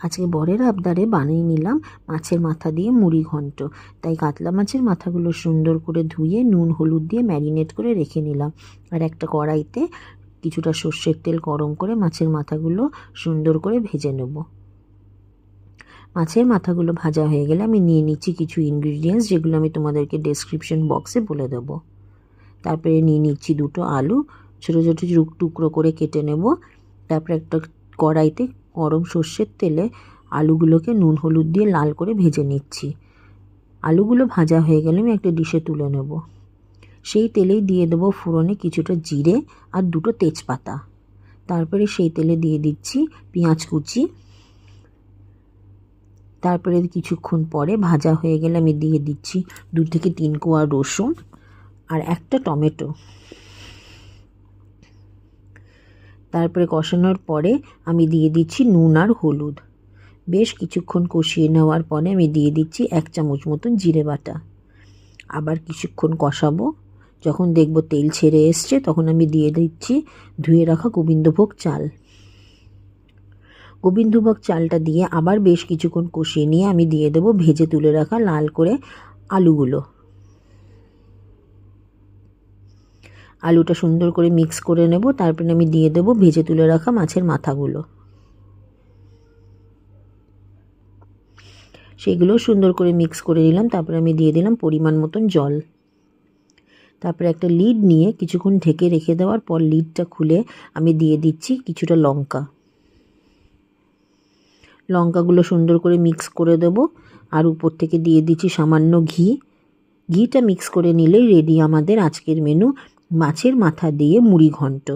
আজকে বরের আবদারে বানিয়ে নিলাম মাছের মাথা দিয়ে মুড়ি ঘন্ট। তাই কাতলা মাছের মাথাগুলো সুন্দর করে ধুয়ে নুন হলুদ দিয়ে ম্যারিনেট করে রেখে নিলাম। আর একটা কড়াইতে কিছুটা সর্ষের তেল গরম করে মাছের মাথাগুলো সুন্দর করে ভেজে নেব। মাছের মাথাগুলো ভাজা হয়ে গেলে আমি নিয়ে নিচ্ছি কিছু ইনগ্রিডিয়েন্টস, যেগুলো আমি তোমাদেরকে ডেসক্রিপশন বক্সে বলে দেবো। তারপরে নিয়ে নিচ্ছি দুটো আলু, ছোটো ছোটো টুকরো করে কেটে নেব। তারপরে একটা কড়াইতে গরম সর্ষের তেলে আলুগুলোকে নুন হলুদ দিয়ে লাল করে ভেজে নিচ্ছি। আলুগুলো ভাজা হয়ে গেলে আমি একটা ডিশে তুলে নেব। সেই তেলেই দিয়ে দেবো ফোড়নে কিছুটা জিরে আর দুটো তেজপাতা। তারপরে সেই তেলে দিয়ে দিচ্ছি পেঁয়াজ কুচি। তারপরে কিছুক্ষণ পরে ভাজা হয়ে গেলে আমি দিয়ে দিচ্ছি 2 থেকে 3 কোয়া রসুন আর একটা টমেটো। তারপরে কষানোর পরে আমি দিয়ে দিচ্ছি নুন আর হলুদ। বেশ কিছুক্ষণ কষিয়ে নেওয়ার পরে আমি দিয়ে দিচ্ছি 1 চামচ মতন জিরে বাটা। আবার কিছুক্ষণ কষাবো। যখন দেখব তেল ছেড়ে এসছে তখন আমি দিয়ে দিচ্ছি ধুয়ে রাখা গোবিন্দভোগ চাল। গোবিন্দভোগ চালটা দিয়ে আবার বেশ কিছুক্ষণ কষিয়ে নিয়ে আমি দিয়ে দেবো ভেজে তুলে রাখা লাল করে আলুগুলো। আলুটা সুন্দর করে মিক্স করে নেব। তারপরে আমি দিয়ে দেবো ভেজে তুলে রাখা মাছের মাথাগুলো। সেগুলো সুন্দর করে মিক্স করে নিলাম। তারপরে আমি দিয়ে দিলাম পরিমাণ মতন জল। তারপরে একটা লিড নিয়ে কিছুক্ষণ ঢেকে রেখে দেওয়ার পর লিডটা খুলে আমি দিয়ে দিচ্ছি কিছুটা লঙ্কাগুলো সুন্দর করে মিক্স করে দেব। আর উপর থেকে দিয়ে দিচ্ছি সামান্য ঘিটা মিক্স করে নিলেই রেডি আমাদের আজকের মেনু মাছের মাথা দিয়ে মুড়ি ঘন্ট।